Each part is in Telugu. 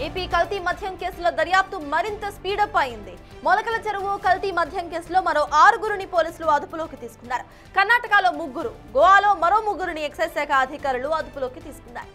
ఏపీ కల్తీ మద్యం కేసులో దర్యాప్తు మరింత స్పీడప్ అయింది. మొలకల చెరువు కల్తీ మద్యం కేసులో మరో 6గురిని పోలీసులు అదుపులోకి తీసుకున్నారు. కర్ణాటకలో 3, గోవాలో మరో 3గురిని ఎక్సైజ్ శాఖ అధికారులు అదుపులోకి తీసుకున్నారు.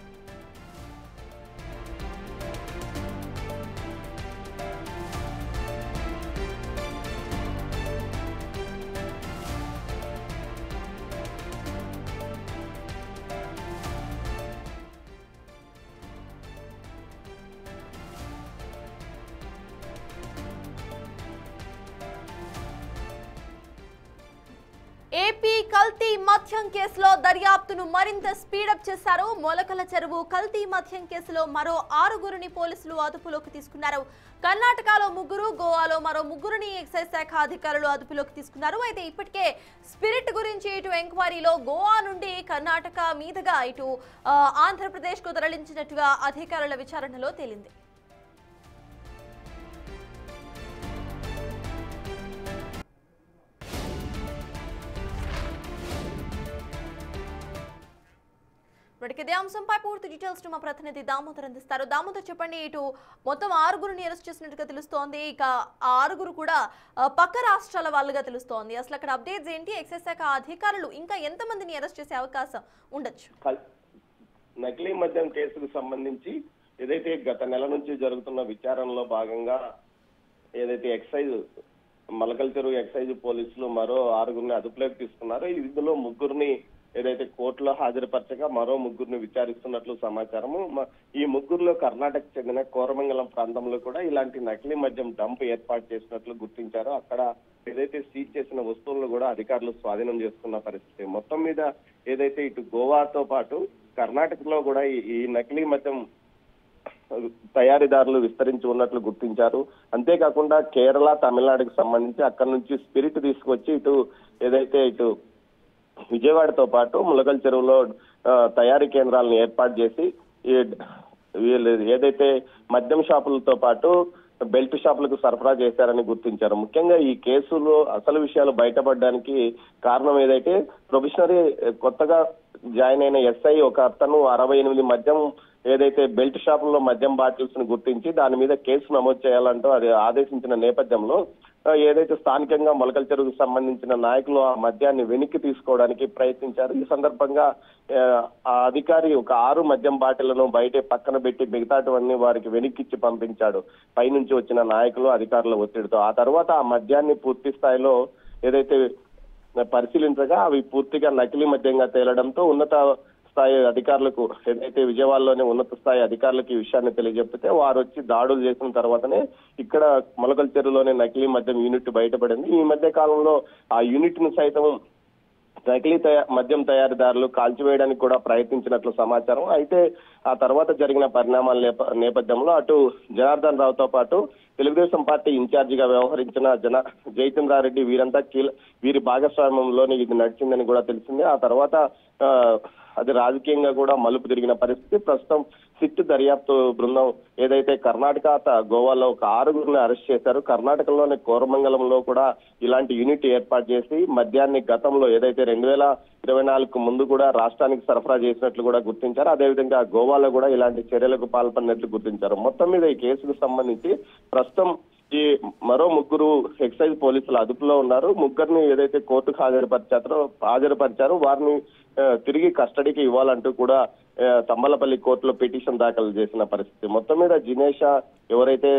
ఏపీ కల్తీ మద్యం కేసులో దర్యాప్తును మరింత స్పీడప్ చేశారు. మొలకల చెరువు కల్తీ మద్యం కేసులో మరో 6గురిని పోలీసులు అదుపులోకి తీసుకున్నారు. కర్ణాటకలో 3, గోవాలో మరో 3గురిని ఎక్సైజ్ శాఖ అధికారులు అదుపులోకి తీసుకున్నారు. అయితే ఇప్పటికే స్పిరిట్ గురించి ఇటు ఎంక్వైరీలో గోవా నుండి కర్ణాటక మీదుగా ఇటు ఆంధ్రప్రదేశ్ కు తరలించినట్టుగా అధికారుల విచారణలో తేలింది. ఇదే అంశంపై పూర్తి డీటెయిల్స్ మా ప్రతినిధి దామోదర్ అందిస్తారు. దామోదర్, చెప్పండి. ఇటు మొత్తం 6గురిని అరెస్ట్ చేసినట్టుగా తెలుస్తోంది. ఇక ఆ 6గురు కూడా పక్క రాష్ట్రాల వాళ్ళుగా తెలుస్తోంది. అసలు అక్కడ అప్డేట్స్ ఏంటి? ఎక్సైజ్ శాఖ అధికారులు ఇంకా ఎంతమందిని అరెస్ట్ చేసే అవకాశం ఉండొచ్చు? నకిలీ మద్యం కేసుకు సంబంధించి ఏదైతే గత నెల నుంచి జరుగుతున్న విచారణలో భాగంగా ఏదైతే మలకల చెరువు ఎక్సైజ్ పోలీసులు మరో 6గురిని అదుపులోకి తీసుకున్నారో, ఇందులో 3గురిని ఏదైతే కోర్టులో హాజరుపరచగా మరో 3గురిని విచారిస్తున్నట్లు సమాచారము. ఈ 3గురిలో కర్ణాటక చెందిన కోరమంగళం ప్రాంతంలో కూడా ఇలాంటి నకిలీ మద్యం డంప్ ఏర్పాటు చేసినట్లు గుర్తించారు. అక్కడ ఏదైతే సీజ్ చేసిన వస్తువులను కూడా అధికారులు స్వాధీనం చేసుకున్న పరిస్థితి. మొత్తం మీద ఏదైతే ఇటు గోవాతో పాటు కర్ణాటకలో కూడా ఈ నకిలీ మద్యం తయారీదారులు విస్తరించి ఉన్నట్లు గుర్తించారు. అంతేకాకుండా కేరళ, తమిళనాడుకు సంబంధించి అక్కడి నుంచి స్పిరిట్ తీసుకొచ్చి ఇటు విజయవాడతో పాటు ములకల చెరువులో తయారీ కేంద్రాలను ఏర్పాటు చేసి ఏదైతే మద్యం షాపులతో పాటు బెల్ట్ షాపులకు సరఫరా చేశారని గుర్తించారు. ముఖ్యంగా ఈ కేసులో అసలు విషయాలు బయటపడడానికి కారణం ఏదైతే ప్రొబిషనరీ కొత్తగా జాయిన్ అయిన ఎస్ఐ ఒక అతను 68 మద్యం ఏదైతే బెల్ట్ షాపుల్లో మద్యం బాటిల్స్ ను గుర్తించి దాని మీద కేసు నమోదు చేయాలంటూ అది ఆదేశించిన నేపథ్యంలో ఏదైతే స్థానికంగా మొలకల చెరువుకు సంబంధించిన నాయకులు ఆ మద్యాన్ని వెనక్కి తీసుకోవడానికి ప్రయత్నించారు. ఈ సందర్భంగా ఆ అధికారి ఒక 6 మద్యం బాటిళ్లను బయటే పక్కన పెట్టి మిగతాటివన్నీ వారికి వెనక్కిచ్చి పంపించాడు, పైనుంచి వచ్చిన నాయకులు అధికారుల ఒత్తిడితో. ఆ తర్వాత ఆ మద్యాన్ని పూర్తి స్థాయిలో ఏదైతే పరిశీలించగా అవి పూర్తిగా నకిలీ మద్యంగా తేలడంతో ఉన్నత స్థాయి అధికారులకు ఏదైతే విజయవాడలోనే ఉన్నత స్థాయి అధికారులకు ఈ విషయాన్ని తెలియజెప్పితే వారు వచ్చి దాడులు చేసిన తర్వాతనే ఇక్కడ మొలకల చెరువులోనే నకిలీ మద్యం యూనిట్ బయటపడింది. ఈ మధ్య కాలంలో ఆ యూనిట్ ను సైతం నకిలీ మద్యం తయారీదారులు కాల్చివేయడానికి కూడా ప్రయత్నించినట్లు సమాచారం. అయితే ఆ తర్వాత జరిగిన పరిణామాల నేపథ్యంలో అటు జనార్దన్ రావుతో పాటు తెలుగుదేశం పార్టీ ఇన్ఛార్జిగా వ్యవహరించిన జయచంద్రారెడ్డి వీరంతా వీరి భాగస్వామ్యంలోనే ఇది నడిచిందని కూడా తెలిసింది. ఆ తర్వాత అది రాజకీయంగా కూడా మలుపు తిరిగిన పరిస్థితి. ప్రస్తుతం సిట్ దర్యాప్తు బృందం ఏదైతే కర్ణాటక, గోవాలో ఒక 6గురిని అరెస్ట్ చేశారు. కర్ణాటకలోని కోరమంగళంలో కూడా ఇలాంటి యూనిట్ ఏర్పాటు చేసి మద్యాన్ని గతంలో ఏదైతే 2024 ముందు కూడా రాష్ట్రానికి సరఫరా చేసినట్లు కూడా గుర్తించారు. అదేవిధంగా గోవాలో కూడా ఇలాంటి చర్యలకు పాల్పడినట్లు గుర్తించారు. మొత్తం మీద ఈ కేసుకు సంబంధించి ప్రస్తుతం ఈ మరో 3గురు ఎక్సైజ్ పోలీసులు అదుపులో ఉన్నారు. 3గురిని ఏదైతే కోర్టుకు హాజరుపరిచారో వారిని తిరిగి కస్టడీకి ఇవ్వాలంటూ కూడా తంబలపల్లి కోర్టులో పిటిషన్ దాఖలు చేసిన పరిస్థితి. మొత్తం మీద జినేషా ఎవరైతే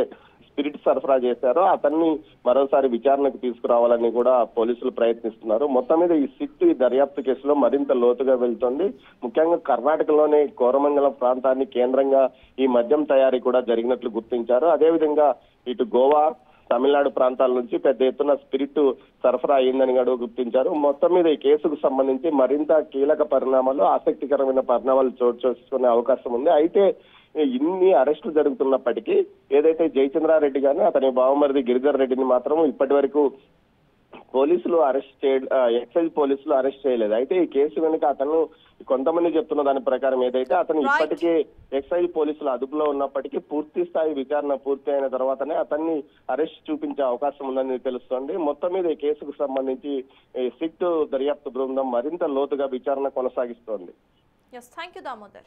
స్పిరిట్ సరఫరా చేశారో అతన్ని మరోసారి విచారణకు తీసుకురావాలని కూడా పోలీసులు ప్రయత్నిస్తున్నారు. మొత్తం మీద ఈ సిట్ ఈ దర్యాప్తు కేసులో మరింత లోతుగా వెళ్తోంది. ముఖ్యంగా కర్ణాటకలోని కోరమంగళం ప్రాంతాన్ని కేంద్రంగా ఈ మద్యం తయారీ కూడా జరిగినట్లు గుర్తించారు. అదేవిధంగా ఇటు గోవా, తమిళనాడు ప్రాంతాల నుంచి పెద్ద ఎత్తున స్పిరిట్ సరఫరా అయిందని కూడా గుర్తించారు. మొత్తం మీద ఈ కేసుకు సంబంధించి మరింత కీలక పరిణామాలు, ఆసక్తికరమైన పరిణామాలు చోటు చేసుకునే అవకాశం ఉంది. అయితే ఇన్ని అరెస్టులు జరుగుతున్నప్పటికీ ఏదైతే జయచంద్రారెడ్డి గాని అతని బావమరిది గిరిధర్ రెడ్డిని మాత్రం ఇప్పటి వరకు పోలీసులు ఎక్సైజ్ పోలీసులు అరెస్ట్ చేయలేదు. అయితే ఈ కేసు వెనుక అతను కొంతమంది చెప్తున్న దాని ప్రకారం ఏదైతే అతను ఇప్పటికే ఎక్సైజ్ పోలీసులు అదుపులో ఉన్నప్పటికీ పూర్తి స్థాయి విచారణ పూర్తి అయిన తర్వాతనే అతన్ని అరెస్ట్ చూపించే అవకాశం ఉందని తెలుస్తోంది. మొత్తం మీద ఈ కేసుకు సంబంధించి సిట్ దర్యాప్తు బృందం మరింత లోతుగా విచారణ కొనసాగిస్తోంది. Yes, thank you, Damodar.